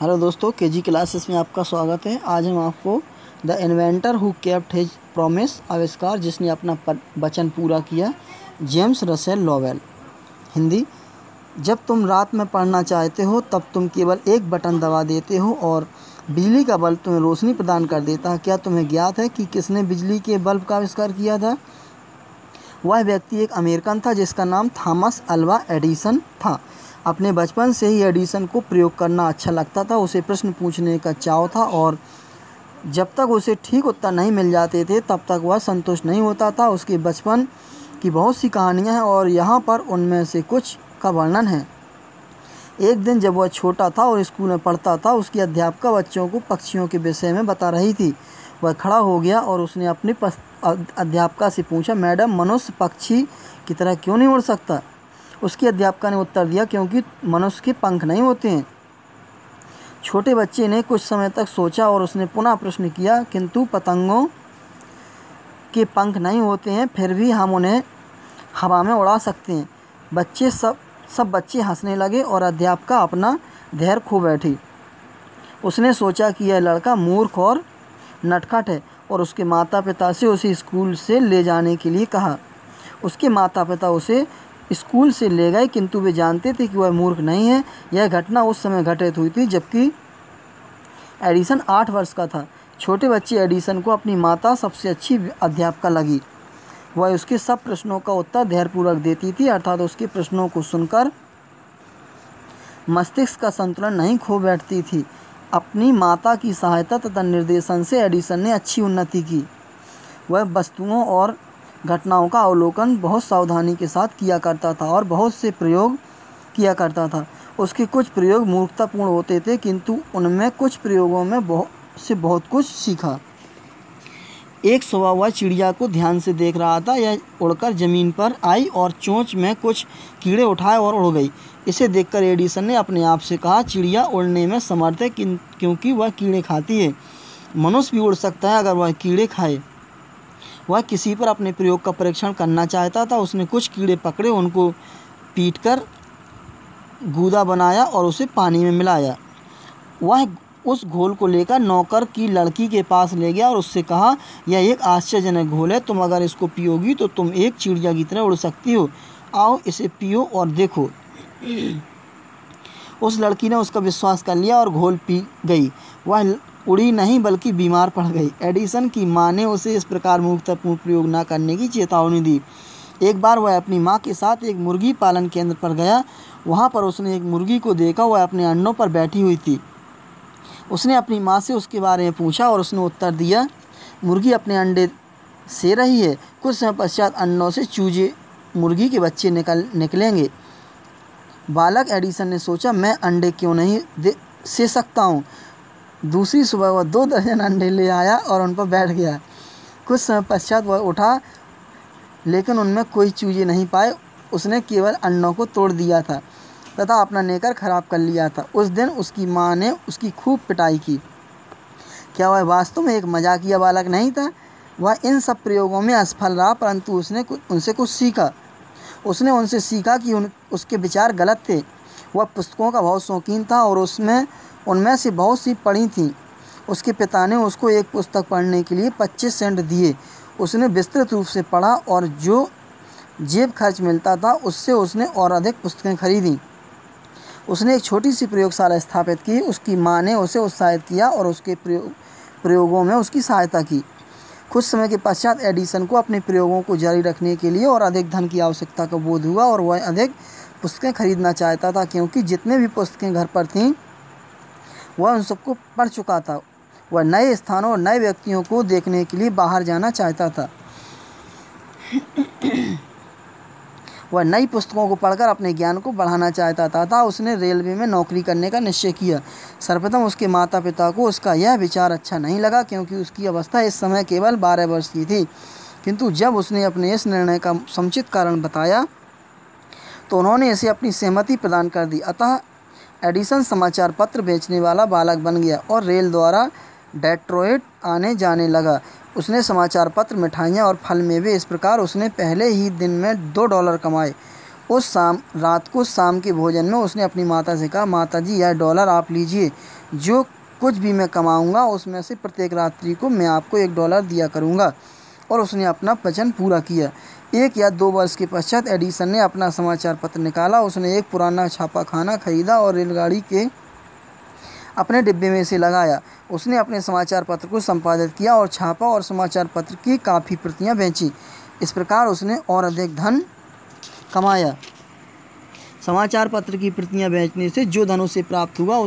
Hello दोस्तों, KG classes में आपका स्वागत है। आज हम आपको the inventor who kept his promise, आविष्कार जिसने अपना वचन पूरा किया, जेम्स रसेल लॉवेल। हिंदी। जब तुम रात में पढ़ना चाहते हो तब तुम केवल एक बटन दबा देते हो और बिजली का बल्ब तुम्हें रोशनी प्रदान कर देता है। क्या तुम्हें ज्ञात है कि किसने बिजली के बल्ब का आविष्कार किया था? वह व्यक्ति एक अमेरिकन था जिसका नाम थॉमस अल्वा एडिसन था। अपने बचपन से ही एडिसन को प्रयोग करना अच्छा लगता था। उसे प्रश्न पूछने का चाव था और जब तक उसे ठीक उत्तर नहीं मिल जाते थे तब तक वह संतुष्ट नहीं होता था। उसके बचपन की बहुत सी कहानियां हैं और यहाँ पर उनमें से कुछ का वर्णन है। एक दिन जब वह छोटा था और स्कूल में पढ़ता था, उसकी अध्यापिका बच्चों को पक्षियों के विषय में बता रही थी। वह खड़ा हो गया और उसने अपनी अध्यापिका से पूछा, मैडम, मनुष्य पक्षी की तरह क्यों नहीं उड़ सकता? उसकी अध्यापिका ने उत्तर दिया, क्योंकि मनुष्य के पंख नहीं होते हैं। छोटे बच्चे ने कुछ समय तक सोचा और उसने पुनः प्रश्न किया, किंतु पतंगों के पंख नहीं होते हैं, फिर भी हम उन्हें हवा में उड़ा सकते हैं। सब बच्चे हंसने लगे और अध्यापिका अपना धैर्य खो बैठी। उसने सोचा कि यह लड़का मूर्ख और नटखट है और उसके माता पिता से उसे स्कूल से ले जाने के लिए कहा। उसके माता पिता उसे स्कूल से ले गए, किंतु वे जानते थे कि वह मूर्ख नहीं है। यह घटना उस समय घटित हुई थी जबकि एडिसन 8 वर्ष का था। छोटे बच्चे एडिसन को अपनी माता सबसे अच्छी अध्यापिका लगी। वह उसके सब प्रश्नों का उत्तर धैर्यपूर्वक देती थी, अर्थात उसके प्रश्नों को सुनकर मस्तिष्क का संतुलन नहीं खो बैठती थी। अपनी माता की सहायता तथा निर्देशन से एडिसन ने अच्छी उन्नति की। वह वस्तुओं और घटनाओं का अवलोकन बहुत सावधानी के साथ किया करता था और बहुत से प्रयोग किया करता था। उसके कुछ प्रयोग मूर्खतापूर्ण होते थे, किंतु उनमें कुछ प्रयोगों में बहुत कुछ सीखा। एक सुबह वह चिड़िया को ध्यान से देख रहा था। यह उड़कर ज़मीन पर आई और चोंच में कुछ कीड़े उठाए और उड़ गई। इसे देखकर एडिसन ने अपने आप से कहा, चिड़िया उड़ने में समर्थ है क्योंकि वह कीड़े खाती है। मनुष्य भी उड़ सकता है अगर वह कीड़े खाए। वह किसी पर अपने प्रयोग का परीक्षण करना चाहता था। उसने कुछ कीड़े पकड़े, उनको पीटकर गूदा बनाया और उसे पानी में मिलाया। वह उस घोल को लेकर नौकर की लड़की के पास ले गया और उससे कहा, यह एक आश्चर्यजनक घोल है, तुम अगर इसको पियोगी तो तुम एक चिड़िया की तरह उड़ सकती हो। आओ इसे पियो और देखो। उस लड़की ने उसका विश्वास कर लिया और घोल पी गई। वह उड़ी नहीं बल्कि बीमार पड़ गई। एडिसन की मां ने उसे इस प्रकार मूर्खतापूर्ण प्रयोग न करने की चेतावनी दी। एक बार वह अपनी मां के साथ एक मुर्गी पालन केंद्र पर गया। वहां पर उसने एक मुर्गी को देखा। वह अपने अंडों पर बैठी हुई थी। उसने अपनी मां से उसके बारे में पूछा और उसने उत्तर दिया, मुर्गी अपने अंडे से रही है। कुछ समय पश्चात अंडों से चूजे मुर्गी के बच्चे निकलेंगे। बालक एडिसन ने सोचा, मैं अंडे क्यों नहीं से सकता हूँ। दूसरी सुबह वह 2 दर्जन अंडे ले आया और उन पर बैठ गया। कुछ समय पश्चात वह उठा, लेकिन उनमें कोई चूजे नहीं पाए। उसने केवल अंडों को तोड़ दिया था तथा अपना नेकर खराब कर लिया था। उस दिन उसकी माँ ने उसकी खूब पिटाई की। क्या वह वास्तव में एक मजाकिया बालक नहीं था? वह इन सब प्रयोगों में असफल रहा, परंतु उसने उनसे कुछ सीखा। उसने उनसे सीखा कि उसके विचार गलत थे। वह पुस्तकों का बहुत शौकीन था और उनमें से बहुत सी पढ़ी थीं। उसके पिता ने उसको एक पुस्तक पढ़ने के लिए 25 सेंट दिए। उसने विस्तृत रूप से पढ़ा और जो जेब खर्च मिलता था उससे उसने और अधिक पुस्तकें खरीदी। उसने एक छोटी सी प्रयोगशाला स्थापित की। उसकी माँ ने उसे उत्साहित किया और उसके प्रयोगों में उसकी सहायता की। कुछ समय के पश्चात एडिसन को अपने प्रयोगों को जारी रखने के लिए और अधिक धन की आवश्यकता का बोध हुआ और वह अधिक पुस्तकें खरीदना चाहता था, क्योंकि जितने भी पुस्तकें घर पर थीं वह उन सबको पढ़ चुका था। वह नए स्थानों और नए व्यक्तियों को देखने के लिए बाहर जाना चाहता था। वह नई पुस्तकों को पढ़कर अपने ज्ञान को बढ़ाना चाहता था। उसने रेलवे में नौकरी करने का निश्चय किया। सर्वप्रथम उसके माता पिता को उसका यह विचार अच्छा नहीं लगा, क्योंकि उसकी अवस्था इस समय केवल 12 वर्ष की थी। किंतु जब उसने अपने इस निर्णय का समुचित कारण बताया तो उन्होंने इसे अपनी सहमति प्रदान कर दी। अतः एडिसन समाचार पत्र बेचने वाला बालक बन गया और रेल द्वारा डेट्रॉइट आने जाने लगा। उसने समाचार पत्र, मिठाइयाँ और फल मेवे, इस प्रकार उसने पहले ही दिन में $2 कमाए। रात को शाम के भोजन में उसने अपनी माता से कहा, माता जी यह $1 आप लीजिए, जो कुछ भी मैं कमाऊंगा उसमें से प्रत्येक रात्रि को मैं आपको $1 दिया करूंगा। और उसने अपना वचन पूरा किया। 1 या 2 वर्ष के पश्चात एडिसन ने अपना समाचार पत्र निकाला। उसने एक पुराना छापाखाना खरीदा और रेलगाड़ी के अपने डिब्बे में से लगाया। उसने अपने समाचार पत्र को संपादित किया और छापा और समाचार पत्र की काफ़ी प्रतियां बेचीं। इस प्रकार उसने और अधिक धन कमाया। समाचार पत्र की प्रतियां बेचने से जो धन उसे प्राप्त हुआ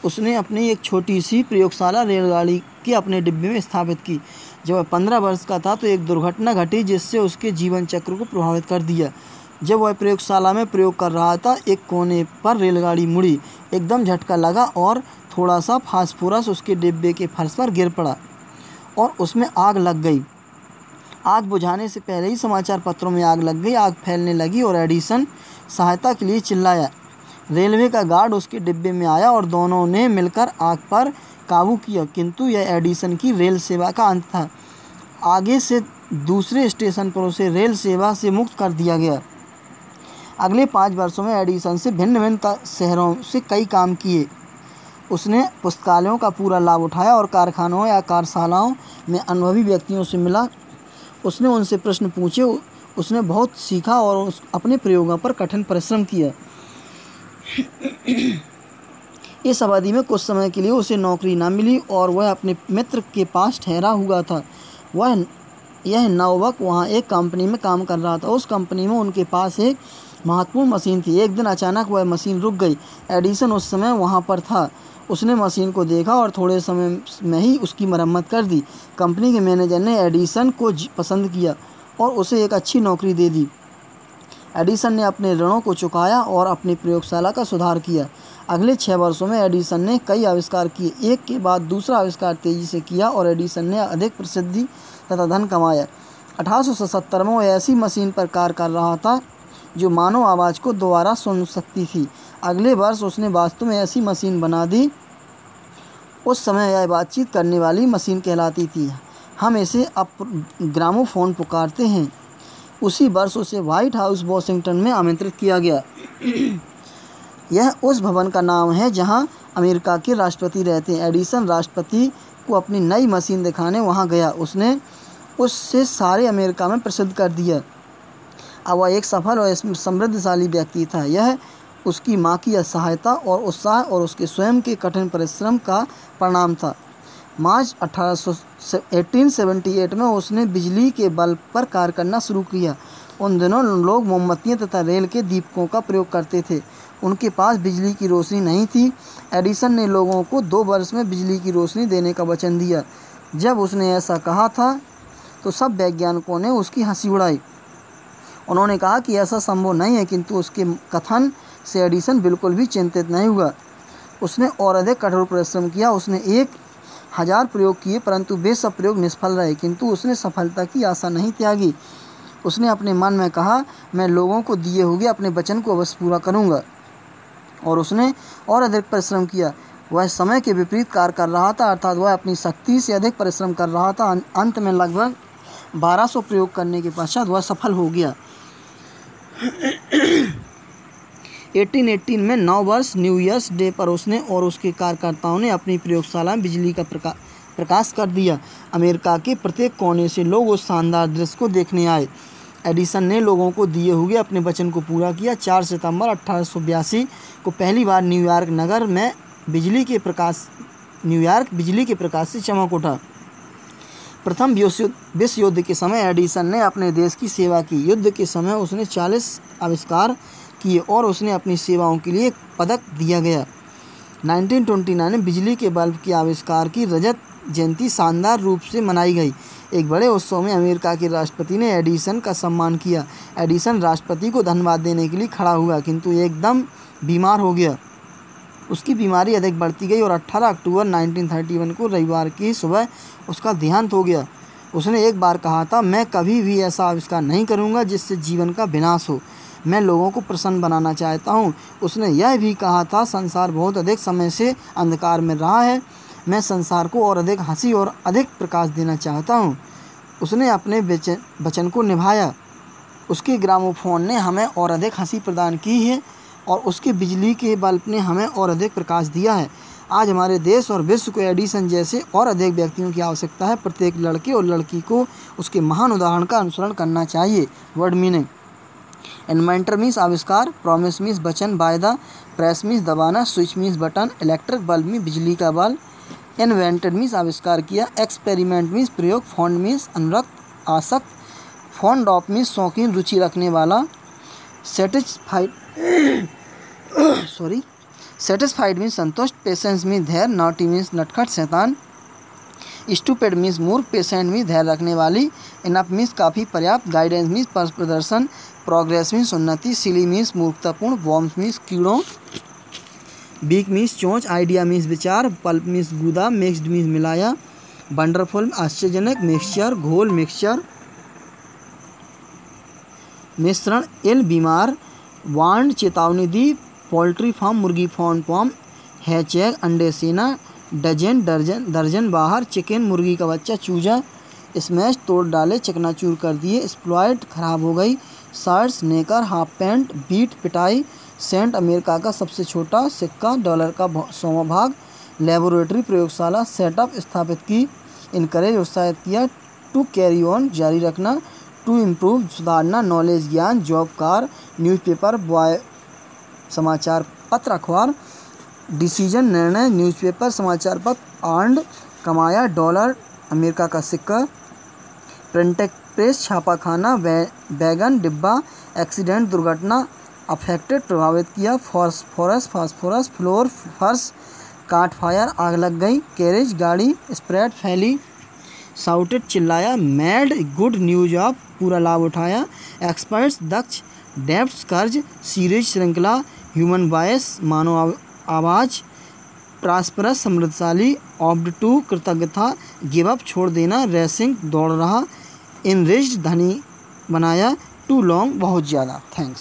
उसने अपनी एक छोटी सी प्रयोगशाला रेलगाड़ी के अपने डिब्बे में स्थापित की। जब वह 15 वर्ष का था तो एक दुर्घटना घटी जिससे उसके जीवन चक्र को प्रभावित कर दिया। जब वह प्रयोगशाला में प्रयोग कर रहा था, एक कोने पर रेलगाड़ी मुड़ी। एकदम झटका लगा और थोड़ा सा फास्फोरस उसके डिब्बे के फर्श पर गिर पड़ा और उसमें आग लग गई। आग बुझाने से पहले ही समाचार पत्रों में आग लग गई। आग फैलने लगी और एडिसन सहायता के लिए चिल्लाया। रेलवे का गार्ड उसके डिब्बे में आया और दोनों ने मिलकर आग पर काबू किया, किंतु यह एडिसन की रेल सेवा का अंत था। आगे से दूसरे स्टेशन पर उसे रेल सेवा से मुक्त कर दिया गया। अगले 5 वर्षों में एडिसन से भिन्न भिन्न शहरों से कई काम किए। उसने पुस्तकालयों का पूरा लाभ उठाया और कारखानों या कार्यशालाओं में अनुभवी व्यक्तियों से मिला। उसने उनसे प्रश्न पूछे। उसने बहुत सीखा और अपने प्रयोगों पर कठिन परिश्रम किया। इस अवधि में कुछ समय के लिए उसे नौकरी न मिली और वह अपने मित्र के पास ठहरा हुआ था। यह नवयुवक वहाँ एक कंपनी में काम कर रहा था। उस कंपनी में उनके पास एक महत्वपूर्ण मशीन थी। एक दिन अचानक वह मशीन रुक गई। एडिसन उस समय वहाँ पर था। उसने मशीन को देखा और थोड़े समय में ही उसकी मरम्मत कर दी। कंपनी के मैनेजर ने एडिसन को पसंद किया और उसे एक अच्छी नौकरी दे दी। एडिसन ने अपने ऋणों को चुकाया और अपनी प्रयोगशाला का सुधार किया। अगले 6 वर्षों में एडिसन ने कई आविष्कार किए। एक के बाद दूसरा आविष्कार तेजी से किया और एडिसन ने अधिक प्रसिद्धि तथा धन कमाया। 1877 में वह ऐसी मशीन पर कार्य कर रहा था जो मानव आवाज़ को दोबारा सुन सकती थी। अगले वर्ष उसने वास्तव में ऐसी मशीन बना दी। उस समय यह बातचीत करने वाली मशीन कहलाती थी। हम इसे अब ग्रामोफोन पुकारते हैं। उसी वर्ष उसे व्हाइट हाउस वॉशिंगटन में आमंत्रित किया गया। यह उस भवन का नाम है जहां अमेरिका के राष्ट्रपति रहते हैं। एडिसन राष्ट्रपति को अपनी नई मशीन दिखाने वहां गया। उसने उससे सारे अमेरिका में प्रसिद्ध कर दिया। अब वह एक सफल और समृद्धशाली व्यक्ति था। यह उसकी माँ की सहायता और उत्साह और उसके स्वयं के कठिन परिश्रम का परिणाम था। मार्च 1878 में उसने बिजली के बल्ब पर कार्य करना शुरू किया। उन दिनों लोग मोमबत्तियाँ तथा रेल के दीपकों का प्रयोग करते थे। उनके पास बिजली की रोशनी नहीं थी। एडिसन ने लोगों को 2 वर्ष में बिजली की रोशनी देने का वचन दिया। जब उसने ऐसा कहा था तो सब वैज्ञानिकों ने उसकी हंसी उड़ाई। उन्होंने कहा कि ऐसा संभव नहीं है, किंतु उसके कथन से एडिसन बिल्कुल भी चिंतित नहीं हुआ। उसने और अधिक कठोर परिश्रम किया। उसने 1000 प्रयोग किए, परंतु वे सब प्रयोग निष्फल रहे, किंतु उसने सफलता की आशा नहीं त्यागी। उसने अपने मन में कहा, मैं लोगों को दिए हुए अपने वचन को अवश्य पूरा करूंगा। और उसने और अधिक परिश्रम किया। वह समय के विपरीत कार्य कर रहा था, अर्थात वह अपनी शक्ति से अधिक परिश्रम कर रहा था। अंत में लगभग 1200 प्रयोग करने के पश्चात वह सफल हो गया। 1818 में 9 वर्ष न्यू ईयर्स डे पर उसने और उसके कार्यकर्ताओं ने अपनी प्रयोगशाला में बिजली का प्रकाश कर दिया। अमेरिका के प्रत्येक कोने से लोग उस शानदार दृश्य को देखने आए। एडिसन ने लोगों को दिए हुए अपने वचन को पूरा किया। 4 सितंबर 1882 को पहली बार न्यूयॉर्क बिजली के प्रकाश से चमक उठा। प्रथम विश्व युद्ध के समय एडिसन ने अपने देश की सेवा की। युद्ध के समय उसने 40 आविष्कार किए और उसने अपनी सेवाओं के लिए एक पदक दिया गया। 1929 में बिजली के बल्ब के आविष्कार की रजत जयंती शानदार रूप से मनाई गई। एक बड़े उत्सव में अमेरिका के राष्ट्रपति ने एडिसन का सम्मान किया। एडिसन राष्ट्रपति को धन्यवाद देने के लिए खड़ा हुआ, किंतु एकदम बीमार हो गया। उसकी बीमारी अधिक बढ़ती गई और 18 अक्टूबर 1931 को रविवार की सुबह उसका देहांत हो गया। उसने एक बार कहा था, मैं कभी भी ऐसा आविष्कार नहीं करूँगा जिससे जीवन का विनाश हो। मैं लोगों को प्रसन्न बनाना चाहता हूँ। उसने यह भी कहा था, संसार बहुत अधिक समय से अंधकार में रहा है। मैं संसार को और अधिक हंसी और अधिक प्रकाश देना चाहता हूँ। उसने अपने वचन को निभाया उसके ग्रामोफोन ने हमें और अधिक हंसी प्रदान की है और उसके बिजली के बल्ब ने हमें और अधिक प्रकाश दिया है। आज हमारे देश और विश्व को एडिसन जैसे और अधिक व्यक्तियों की आवश्यकता है। प्रत्येक लड़के और लड़की को उसके महान उदाहरण का अनुसरण करना चाहिए। वर्ड मीनिंग: इन्वेंटर मीन्स आविष्कार, प्रॉमिस मीन्स वचन, वायदा, प्रेस मीन्स दबाना, switch means button, electric bulb means बिजली का बल्ब, इन्वेंटेड मीन्स आविष्कार किया, एक्सपेरिमेंट मीन्स प्रयोग, फॉन्ड मीन्स अनुरक्त, आसक्त, फॉन्ड ऑफ मीन्स शौकीन, रुचि रखने वाला, सेटिस्फाइड मीन्स संतुष्ट, पेशेंस मीन्स धैर्य, नॉटी मीन्स नटखट शैतान, स्टूपिड मीन्स मूर्ख, पेशेंट मीन्स धैर्य रखने वाली, इनफ मीन्स काफ़ी पर्याप्त, गाइडेंस मीन्स पथ प्रदर्शन, प्रोग्रेस मीन्स उन्नति, सिली मीन्स मूर्खतापूर्ण, वॉर्म्स मीन्स कीड़ों, बीक मीन्स चोंच, आइडिया मीन्स विचार, पल्प मीन्स गूदा, मिक्सड मीन्स मिलाया, वंडरफुल आश्चर्यजनक, मिक्सचर घोल, मिक्सचर मिश्रण, इल बीमार, वार्न चेतावनी दी, पोल्ट्री फार्म मुर्गी फार्म, हैचेग अंडे सेना, डजन दर्जन बाहर, चिकन मुर्गी का बच्चा, चूजा, स्मैश तोड़ डाले चकनाचूर कर दिए, स्प्लॉयड खराब हो गई, शर्ट्स नेकर, हाफ पैंट, बीट पिटाई, सेंट अमेरिका का सबसे छोटा सिक्का, डॉलर का 100वां भाग, लेबोरेटरी प्रयोगशाला, सेटअप स्थापित की, इनकरेज उत्साहित किया, टू कैरी ऑन जारी रखना, टू इम्प्रूव सुधारना, नॉलेज ज्ञान, जॉब कार, न्यूज़पेपर बॉय समाचार पत्र अखबार, डिसीजन निर्णय, न्यूज़पेपर समाचार पत्र, अर्नड कमाया, डॉलर अमेरिका का सिक्का, प्रिंटेक प्रेस छापा खाना, बैगन डिब्बा, एक्सीडेंट दुर्घटना, अफेक्टेड प्रभावित किया, फास्फोरस फ्लोर फर्श, काट फायर आग लग गई, कैरेज गाड़ी, स्प्रेड फैली, साउटेड चिल्लाया, मैड गुड न्यूज ऑफ पूरा लाभ उठाया, एक्सपर्ट्स दक्ष, डेब्ट्स कर्ज, सीरीज श्रृंखला, ह्यूमन वॉइस मानव आवाज़, प्रॉस्परस समृद्धशाली, ऑब्ड टू कृतज्ञ था, गिव अप छोड़ देना, रेसिंग दौड़ रहा, इनरिच्ड धनी बनाया, टू लॉन्ग बहुत ज़्यादा। थैंक्स।